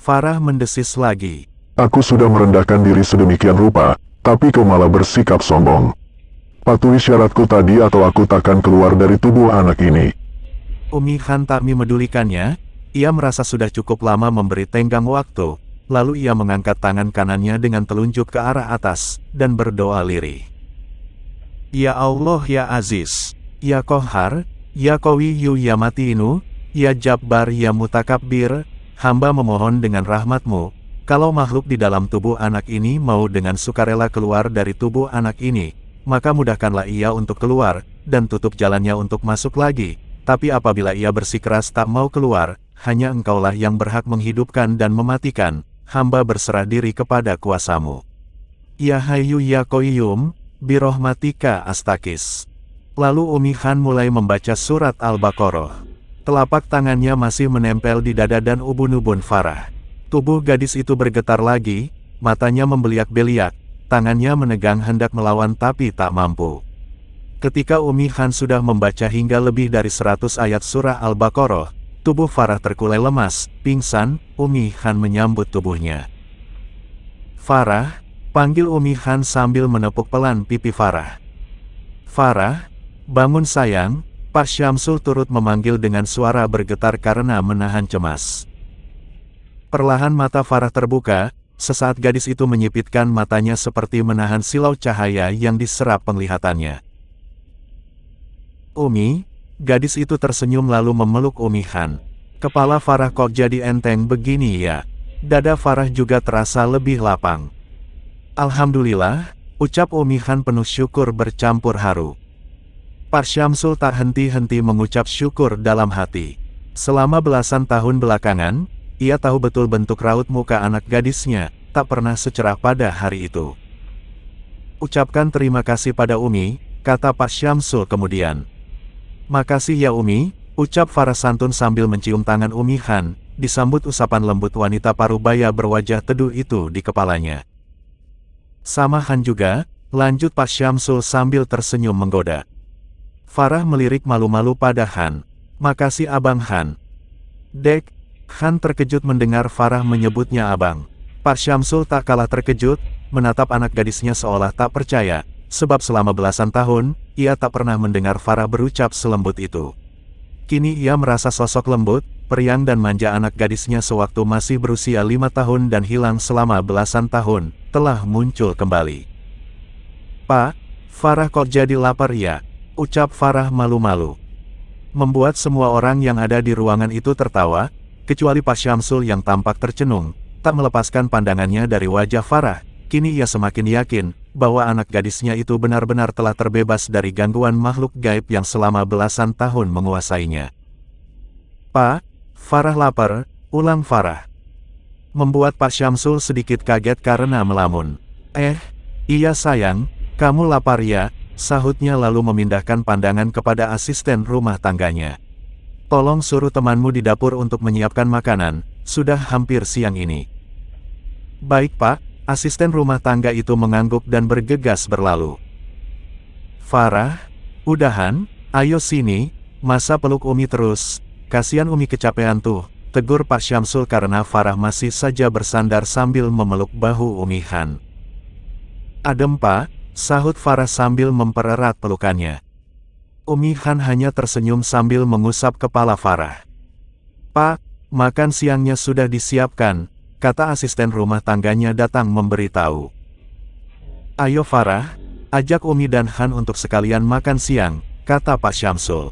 Farah mendesis lagi. Aku sudah merendahkan diri sedemikian rupa, tapi kau malah bersikap sombong. Patuhi syaratku tadi atau aku takkan keluar dari tubuh anak ini. Umi Han tak memedulikannya, ia merasa sudah cukup lama memberi tenggang waktu, lalu ia mengangkat tangan kanannya dengan telunjuk ke arah atas, dan berdoa lirih. Ya Allah ya Aziz, ya Qahhar, ya Qawiyyu ya Matinu, ya Jabbar ya Mutakabbir, hamba memohon dengan rahmat-Mu, kalau makhluk di dalam tubuh anak ini mau dengan sukarela keluar dari tubuh anak ini, maka mudahkanlah ia untuk keluar, dan tutup jalannya untuk masuk lagi. Tapi apabila ia bersikeras tak mau keluar, hanya Engkaulah yang berhak menghidupkan dan mematikan, hamba berserah diri kepada kuasa-Mu. Ya Hayyu ya Qayyum, birohmatika astakis. Lalu Umi Han mulai membaca surat Al-Baqarah. Telapak tangannya masih menempel di dada dan ubun-ubun Farah. Tubuh gadis itu bergetar lagi, matanya membeliak-beliak, tangannya menegang hendak melawan tapi tak mampu. Ketika Umi Han sudah membaca hingga lebih dari 100 ayat surah Al-Baqarah, tubuh Farah terkulai lemas, pingsan. Umi Han menyambut tubuhnya. Farah, panggil Umi Han sambil menepuk pelan pipi Farah. Farah, bangun sayang. Pak Syamsul turut memanggil dengan suara bergetar karena menahan cemas. Perlahan mata Farah terbuka, sesaat gadis itu menyipitkan matanya seperti menahan silau cahaya yang diserap penglihatannya. Umi, gadis itu tersenyum lalu memeluk Umi Han. Kepala Farah kok jadi enteng begini ya? Dada Farah juga terasa lebih lapang. Alhamdulillah, ucap Umi Han penuh syukur bercampur haru. Pak Syamsul tak henti-henti mengucap syukur dalam hati. Selama belasan tahun belakangan, ia tahu betul bentuk raut muka anak gadisnya, tak pernah secerah pada hari itu. Ucapkan terima kasih pada Umi, kata Pak Syamsul kemudian. Makasih ya Umi, ucap Farah santun sambil mencium tangan Umi Han, disambut usapan lembut wanita parubaya berwajah teduh itu di kepalanya. Sama Han juga, lanjut Pak Syamsul sambil tersenyum menggoda. Farah melirik malu-malu pada Han. Makasih Abang Han. Dek, Han terkejut mendengar Farah menyebutnya Abang. Pak Syamsul tak kalah terkejut, menatap anak gadisnya seolah tak percaya, sebab selama belasan tahun, ia tak pernah mendengar Farah berucap selembut itu. Kini ia merasa sosok lembut, periang dan manja anak gadisnya sewaktu masih berusia 5 tahun dan hilang selama belasan tahun, telah muncul kembali. Pak, Farah kok jadi lapar ya? Ucap Farah malu-malu. Membuat semua orang yang ada di ruangan itu tertawa, kecuali Pak Syamsul yang tampak tercenung, tak melepaskan pandangannya dari wajah Farah. Kini ia semakin yakin, bahwa anak gadisnya itu benar-benar telah terbebas dari gangguan makhluk gaib yang selama belasan tahun menguasainya. Pak, Farah lapar, ulang Farah. Membuat Pak Syamsul sedikit kaget karena melamun. Iya sayang, kamu lapar ya? Sahutnya lalu memindahkan pandangan kepada asisten rumah tangganya. Tolong suruh temanmu di dapur untuk menyiapkan makanan, sudah hampir siang ini. Baik Pak, asisten rumah tangga itu mengangguk dan bergegas berlalu. Farah, udahan, ayo sini, masa peluk Umi terus, kasihan Umi kecapean tuh, tegur Pak Syamsul karena Farah masih saja bersandar sambil memeluk bahu Umi Han. Adem Pak, sahut Farah sambil mempererat pelukannya. Umi Han hanya tersenyum sambil mengusap kepala Farah. Pak, makan siangnya sudah disiapkan, kata asisten rumah tangganya datang memberitahu. Ayo Farah, ajak Umi dan Han untuk sekalian makan siang, kata Pak Syamsul.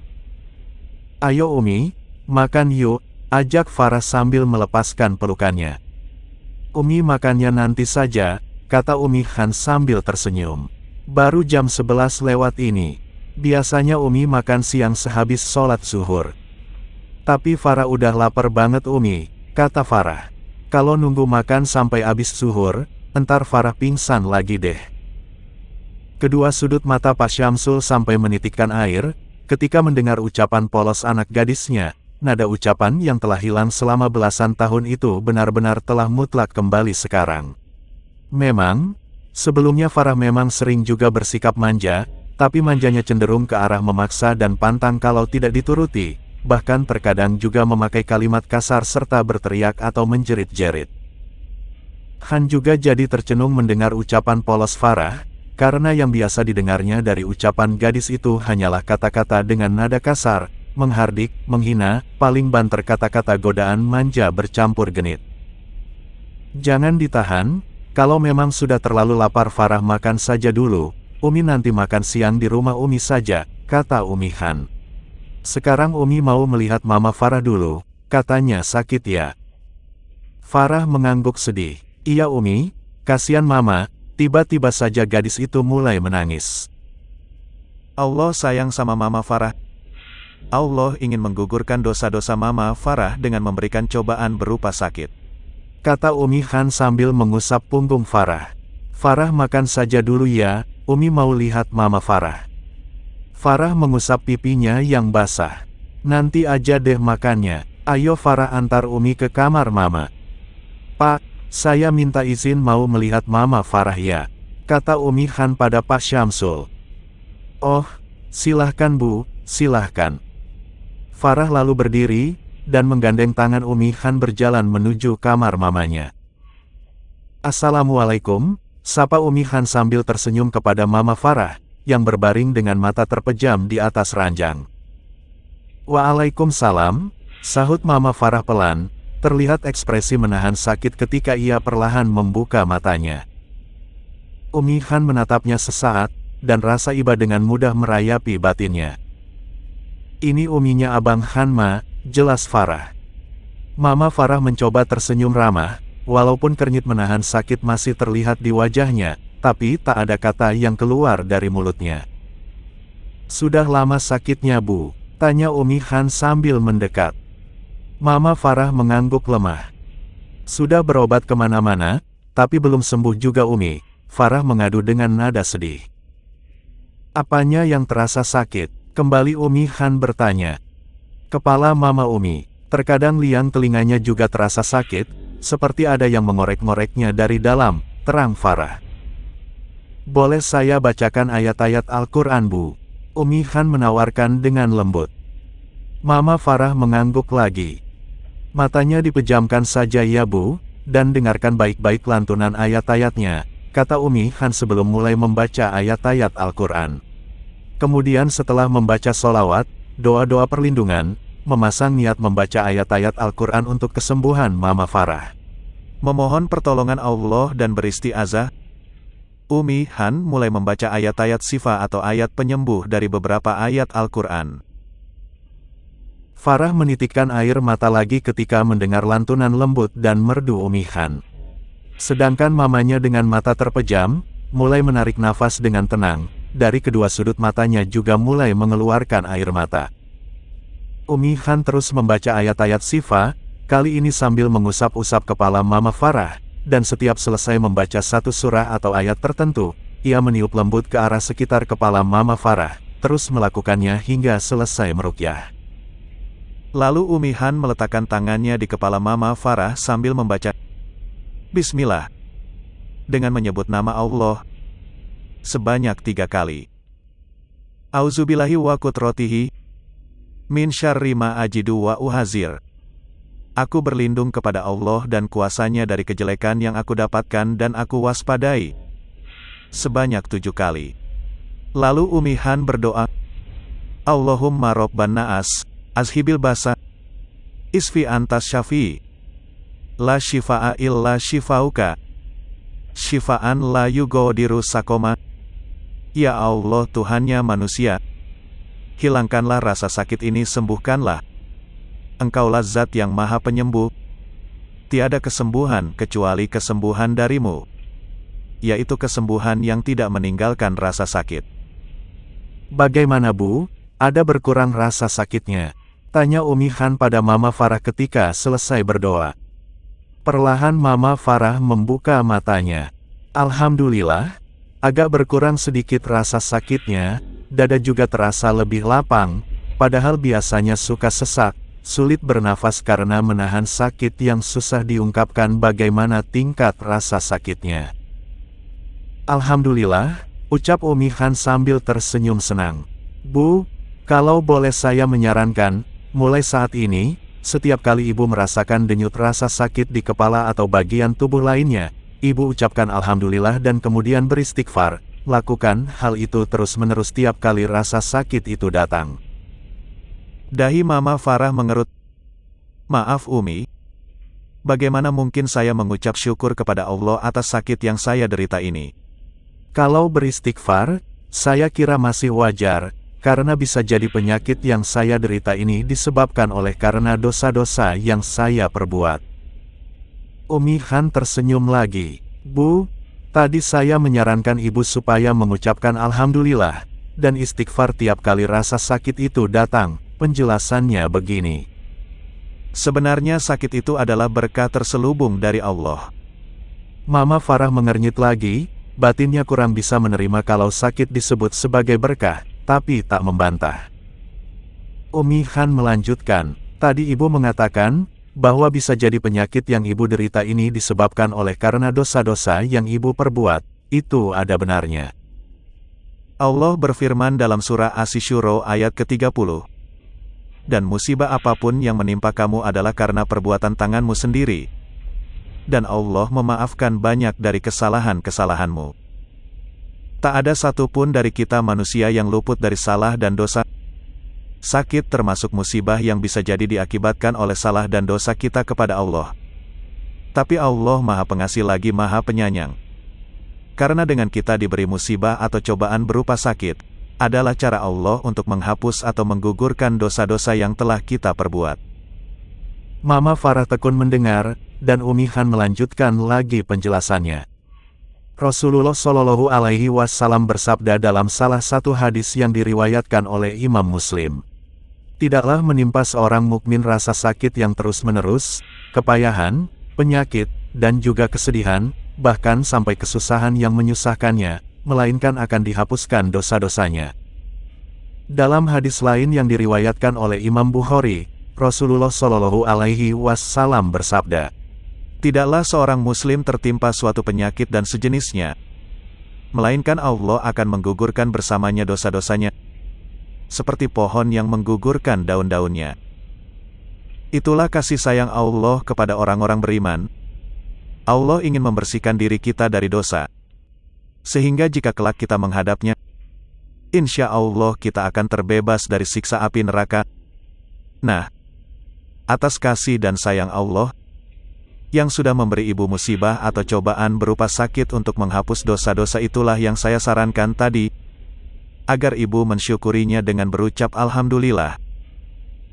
Ayo Umi, makan yuk, ajak Farah sambil melepaskan pelukannya. Umi makannya nanti saja, kata Umi Han sambil tersenyum. Baru jam 11 lewat ini. Biasanya Umi makan siang sehabis sholat zuhur. Tapi Farah udah lapar banget Umi, kata Farah. Kalau nunggu makan sampai habis zuhur, entar Farah pingsan lagi deh. Kedua sudut mata Pak Syamsul sampai menitikkan air, ketika mendengar ucapan polos anak gadisnya. Nada ucapan yang telah hilang selama belasan tahun itu benar-benar telah mutlak kembali sekarang. Memang, sebelumnya Farah memang sering juga bersikap manja, tapi manjanya cenderung ke arah memaksa dan pantang kalau tidak dituruti, bahkan terkadang juga memakai kalimat kasar serta berteriak atau menjerit-jerit. Han juga jadi tercenung mendengar ucapan polos Farah, karena yang biasa didengarnya dari ucapan gadis itu hanyalah kata-kata dengan nada kasar, menghardik, menghina, paling banter kata-kata godaan manja bercampur genit. Jangan ditahan, kalau memang sudah terlalu lapar Farah makan saja dulu, Umi nanti makan siang di rumah Umi saja, kata Umi Han. Sekarang Umi mau melihat Mama Farah dulu, katanya sakit ya. Farah mengangguk sedih. Iya Umi, kasihan Mama. Tiba-tiba saja gadis itu mulai menangis. Allah sayang sama Mama Farah. Allah ingin menggugurkan dosa-dosa Mama Farah dengan memberikan cobaan berupa sakit, kata Umi Han sambil mengusap punggung Farah. Farah makan saja dulu ya, Umi mau lihat Mama Farah. Farah mengusap pipinya yang basah. Nanti aja deh makannya, ayo Farah antar Umi ke kamar Mama. Pak, saya minta izin mau melihat Mama Farah ya, kata Umi Han pada Pak Syamsul. Oh, silahkan Bu, silahkan. Farah lalu berdiri, dan menggandeng tangan Umi Han berjalan menuju kamar mamanya. Assalamualaikum, sapa Umi Han sambil tersenyum kepada Mama Farah, yang berbaring dengan mata terpejam di atas ranjang. Waalaikumsalam, sahut Mama Farah pelan, terlihat ekspresi menahan sakit ketika ia perlahan membuka matanya. Umi Han menatapnya sesaat, dan rasa iba dengan mudah merayapi batinnya. Ini uminya Abang Han Ma, jelas Farah. Mama Farah mencoba tersenyum ramah, walaupun kernyit menahan sakit masih terlihat di wajahnya, tapi tak ada kata yang keluar dari mulutnya. Sudah lama sakitnya Bu? Tanya Umi Han sambil mendekat. Mama Farah mengangguk lemah. Sudah berobat kemana-mana, tapi belum sembuh juga Umi, Farah mengadu dengan nada sedih. Apanya yang terasa sakit? Kembali Umi Han bertanya. Kepala Mama Umi, terkadang liang telinganya juga terasa sakit, seperti ada yang mengorek-ngoreknya dari dalam, terang Farah. Boleh saya bacakan ayat-ayat Al-Quran Bu? Umi Han menawarkan dengan lembut. Mama Farah mengangguk lagi. Matanya dipejamkan saja ya Bu, dan dengarkan baik-baik lantunan ayat-ayatnya, kata Umi Han sebelum mulai membaca ayat-ayat Al-Quran. Kemudian setelah membaca sholawat, doa-doa perlindungan, memasang niat membaca ayat-ayat Al-Quran untuk kesembuhan Mama Farah. Memohon pertolongan Allah dan beristiazah, Umi Han mulai membaca ayat-ayat syifa atau ayat penyembuh dari beberapa ayat Al-Quran. Farah menitikkan air mata lagi ketika mendengar lantunan lembut dan merdu Umi Han. Sedangkan mamanya dengan mata terpejam, mulai menarik nafas dengan tenang, dari kedua sudut matanya juga mulai mengeluarkan air mata. Umi Han terus membaca ayat-ayat syifa, kali ini sambil mengusap-usap kepala Mama Farah, dan setiap selesai membaca satu surah atau ayat tertentu, ia meniup lembut ke arah sekitar kepala Mama Farah, terus melakukannya hingga selesai meruqyah. Lalu Umi Han meletakkan tangannya di kepala Mama Farah sambil membaca Bismillah, dengan menyebut nama Allah sebanyak 3 kali. Auzubillahi wa qudratihi min syarri ma ajidu wa uhazir. Aku berlindung kepada Allah dan kuasanya dari kejelekan yang aku dapatkan dan aku waspadai. Sebanyak 7 kali. Lalu Umi Han berdoa, Allahumma Rabban Naas, azhibil basa, isfi antas syafi, la shifa'a illa shifauka, shifaan la yugadiru sakoma. Ya Allah Tuhannya manusia, hilangkanlah rasa sakit ini, sembuhkanlah. Engkaulah zat yang maha penyembuh. Tiada kesembuhan kecuali kesembuhan darimu, yaitu kesembuhan yang tidak meninggalkan rasa sakit. Bagaimana Bu? Ada berkurang rasa sakitnya? Tanya Umi Han pada Mama Farah ketika selesai berdoa. Perlahan Mama Farah membuka matanya. Alhamdulillah, agak berkurang sedikit rasa sakitnya, dada juga terasa lebih lapang, padahal biasanya suka sesak, sulit bernafas karena menahan sakit yang susah diungkapkan bagaimana tingkat rasa sakitnya. Alhamdulillah, ucap Umi Han sambil tersenyum senang. Bu, kalau boleh saya menyarankan, Mulai saat ini, setiap kali ibu merasakan denyut rasa sakit di kepala atau bagian tubuh lainnya, ibu ucapkan Alhamdulillah dan kemudian beristighfar. Lakukan hal itu terus-menerus tiap kali rasa sakit itu datang. Dahi Mama Farah mengerut. Maaf Umi. Bagaimana mungkin saya mengucap syukur kepada Allah atas sakit yang saya derita ini? Kalau beristighfar, saya kira masih wajar, karena bisa jadi penyakit yang saya derita ini disebabkan oleh karena dosa-dosa yang saya perbuat. Umi Han tersenyum lagi. Bu, tadi saya menyarankan ibu supaya mengucapkan Alhamdulillah, dan istighfar tiap kali rasa sakit itu datang. Penjelasannya begini. Sebenarnya sakit itu adalah berkah terselubung dari Allah. Mama Farah mengernyit lagi, batinnya kurang bisa menerima kalau sakit disebut sebagai berkah, tapi tak membantah. Umi Han melanjutkan, tadi ibu mengatakan, bahwa bisa jadi penyakit yang ibu derita ini disebabkan oleh karena dosa-dosa yang ibu perbuat, itu ada benarnya. Allah berfirman dalam surah Asy-Syura ayat ke-30. Dan musibah apapun yang menimpa kamu adalah karena perbuatan tanganmu sendiri. Dan Allah memaafkan banyak dari kesalahan-kesalahanmu. Tak ada satupun dari kita manusia yang luput dari salah dan dosa. Sakit termasuk musibah yang bisa jadi diakibatkan oleh salah dan dosa kita kepada Allah. Tapi Allah Maha Pengasih lagi Maha Penyayang. Karena dengan kita diberi musibah atau cobaan berupa sakit, adalah cara Allah untuk menghapus atau menggugurkan dosa-dosa yang telah kita perbuat. Mama Farah tekun mendengar, dan Umi Han melanjutkan lagi penjelasannya. Rasulullah Shallallahu Alaihi Wasallam bersabda dalam salah satu hadis yang diriwayatkan oleh Imam Muslim. Tidaklah menimpa seorang mukmin rasa sakit yang terus-menerus, kepayahan, penyakit, dan juga kesedihan, bahkan sampai kesusahan yang menyusahkannya, melainkan akan dihapuskan dosa-dosanya. Dalam hadis lain yang diriwayatkan oleh Imam Bukhari, Rasulullah Shallallahu Alaihi Wasallam bersabda, tidaklah seorang muslim tertimpa suatu penyakit dan sejenisnya, melainkan Allah akan menggugurkan bersamanya dosa-dosanya, seperti pohon yang menggugurkan daun-daunnya. Itulah kasih sayang Allah kepada orang-orang beriman. Allah ingin membersihkan diri kita dari dosa, sehingga jika kelak kita menghadapnya, insya Allah kita akan terbebas dari siksa api neraka. Nah, atas kasih dan sayang Allah, yang sudah memberi ibu musibah atau cobaan berupa sakit untuk menghapus dosa-dosa itulah yang saya sarankan tadi, agar ibu mensyukurinya dengan berucap Alhamdulillah.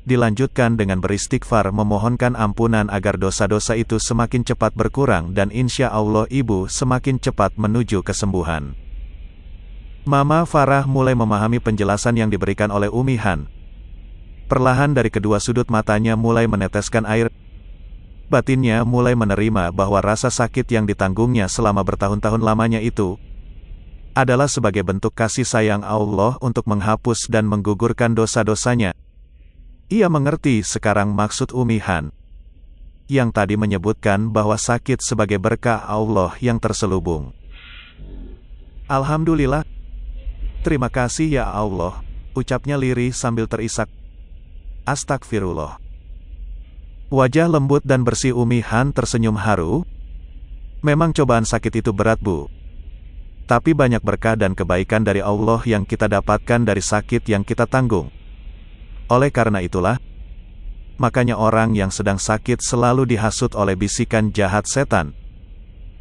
Dilanjutkan dengan beristighfar memohonkan ampunan agar dosa-dosa itu semakin cepat berkurang dan insya Allah ibu semakin cepat menuju kesembuhan. Mama Farah mulai memahami penjelasan yang diberikan oleh Umi Han. Perlahan dari kedua sudut matanya mulai meneteskan air. Batinnya mulai menerima bahwa rasa sakit yang ditanggungnya selama bertahun-tahun lamanya itu adalah sebagai bentuk kasih sayang Allah untuk menghapus dan menggugurkan dosa-dosanya. Ia mengerti sekarang maksud Umi Han, yang tadi menyebutkan bahwa sakit sebagai berkah Allah yang terselubung. Alhamdulillah, terima kasih ya Allah, ucapnya lirih sambil terisak. Astagfirullah. Wajah lembut dan bersih Umi Han tersenyum haru. Memang cobaan sakit itu berat Bu. Tapi banyak berkah dan kebaikan dari Allah yang kita dapatkan dari sakit yang kita tanggung. Oleh karena itulah, makanya orang yang sedang sakit selalu dihasut oleh bisikan jahat setan,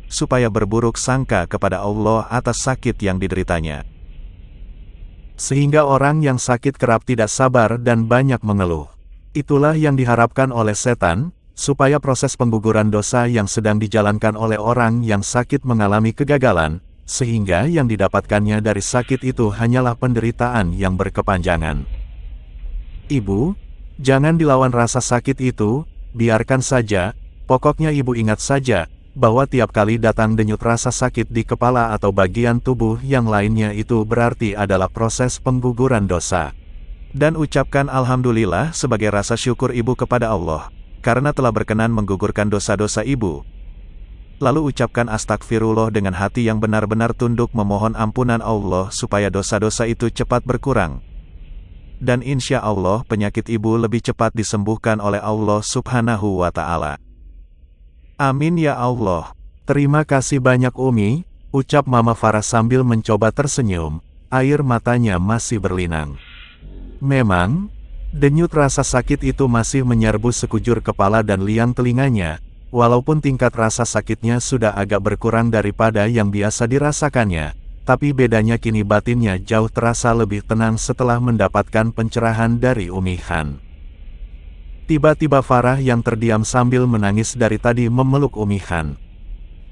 supaya berburuk sangka kepada Allah atas sakit yang dideritanya. Sehingga orang yang sakit kerap tidak sabar dan banyak mengeluh. Itulah yang diharapkan oleh setan, supaya proses pengguguran dosa yang sedang dijalankan oleh orang yang sakit mengalami kegagalan, sehingga yang didapatkannya dari sakit itu hanyalah penderitaan yang berkepanjangan. Ibu, jangan dilawan rasa sakit itu, biarkan saja, pokoknya ibu ingat saja, bahwa tiap kali datang denyut rasa sakit di kepala atau bagian tubuh yang lainnya itu berarti adalah proses pengguguran dosa. Dan ucapkan Alhamdulillah sebagai rasa syukur ibu kepada Allah, karena telah berkenan menggugurkan dosa-dosa ibu. Lalu ucapkan astagfirullah dengan hati yang benar-benar tunduk memohon ampunan Allah supaya dosa-dosa itu cepat berkurang. dan insya Allah penyakit ibu lebih cepat disembuhkan oleh Allah Subhanahu wa Ta'ala. Amin ya Allah. Terima kasih banyak Umi, ucap Mama Farah sambil mencoba tersenyum, air matanya masih berlinang. Memang, denyut rasa sakit itu masih menyerbu sekujur kepala dan liang telinganya, walaupun tingkat rasa sakitnya sudah agak berkurang daripada yang biasa dirasakannya, tapi bedanya kini batinnya jauh terasa lebih tenang setelah mendapatkan pencerahan dari Umi Han. Tiba-tiba Farah yang terdiam sambil menangis dari tadi memeluk Umi Han.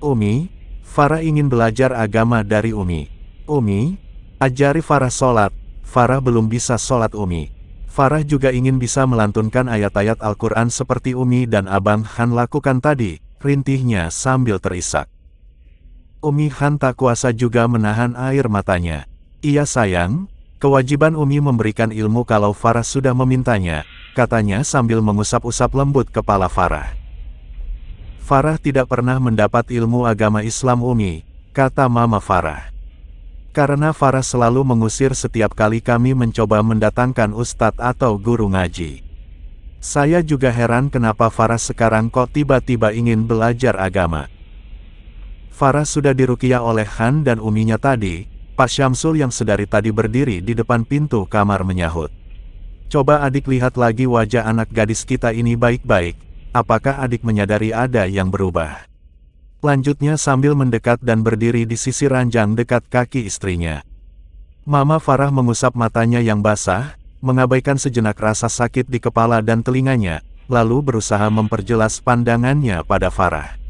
Umi, Farah ingin belajar agama dari Umi. Umi, ajari Farah sholat. Farah belum bisa sholat Umi. Farah juga ingin bisa melantunkan ayat-ayat Al-Quran seperti Umi dan Abang Han lakukan tadi, rintihnya sambil terisak. Umi Han tak kuasa juga menahan air matanya. Iya sayang, kewajiban Umi memberikan ilmu kalau Farah sudah memintanya, katanya sambil mengusap-usap lembut kepala Farah. Farah tidak pernah mendapat ilmu agama Islam Umi, kata Mama Farah. Karena Farah selalu mengusir setiap kali kami mencoba mendatangkan ustadz atau guru ngaji. Saya juga heran kenapa Farah sekarang kok tiba-tiba ingin belajar agama. Farah sudah diruqyah oleh Han dan Uminya tadi. Pak Syamsul yang sedari tadi berdiri di depan pintu kamar menyahut. Coba adik lihat lagi wajah anak gadis kita ini baik-baik. Apakah adik menyadari ada yang berubah? Lanjutnya sambil mendekat dan berdiri di sisi ranjang dekat kaki istrinya. Mama Farah mengusap matanya yang basah, mengabaikan sejenak rasa sakit di kepala dan telinganya, lalu berusaha memperjelas pandangannya pada Farah.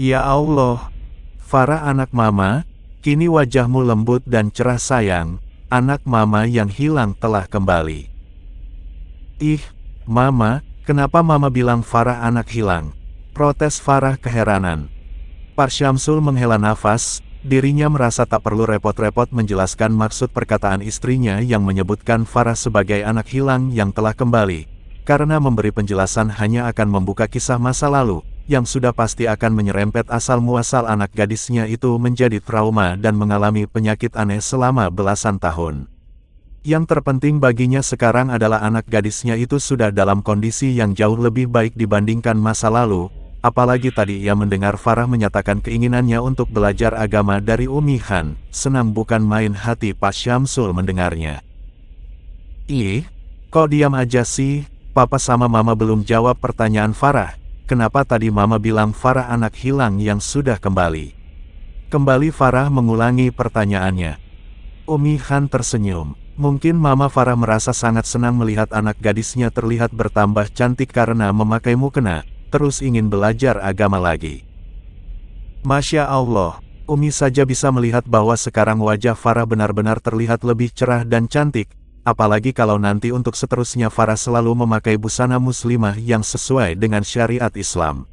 Ya Allah, Farah anak Mama, kini wajahmu lembut dan cerah sayang, anak Mama yang hilang telah kembali. Ih, Mama, kenapa Mama bilang Farah anak hilang? Protes Farah keheranan. Pak Syamsul menghela nafas, dirinya merasa tak perlu repot-repot menjelaskan maksud perkataan istrinya yang menyebutkan Farah sebagai anak hilang yang telah kembali, karena memberi penjelasan hanya akan membuka kisah masa lalu, yang sudah pasti akan menyerempet asal-muasal anak gadisnya itu menjadi trauma dan mengalami penyakit aneh selama belasan tahun. Yang terpenting baginya sekarang adalah anak gadisnya itu sudah dalam kondisi yang jauh lebih baik dibandingkan masa lalu, apalagi tadi ia mendengar Farah menyatakan keinginannya untuk belajar agama dari Umi Han, senang bukan main hati Pak Syamsul mendengarnya. Ih, kok diam aja sih, Papa sama Mama belum jawab pertanyaan Farah, kenapa tadi Mama bilang Farah anak hilang yang sudah kembali? Kembali Farah mengulangi pertanyaannya. Umi Han tersenyum. Mungkin Mama Farah merasa sangat senang melihat anak gadisnya terlihat bertambah cantik karena memakai mukena, terus ingin belajar agama lagi. Masya Allah, Umi saja bisa melihat bahwa sekarang wajah Farah benar-benar terlihat lebih cerah dan cantik, apalagi kalau nanti untuk seterusnya Farah selalu memakai busana muslimah yang sesuai dengan syariat Islam.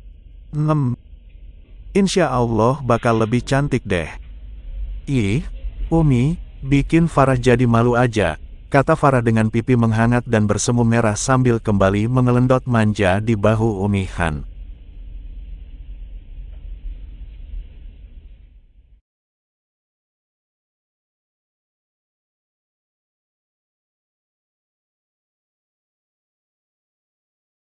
Insya Allah bakal lebih cantik deh. Ih, Umi, bikin Farah jadi malu aja, kata Farah dengan pipi menghangat dan bersemu merah sambil kembali mengelendot manja di bahu Umi Han.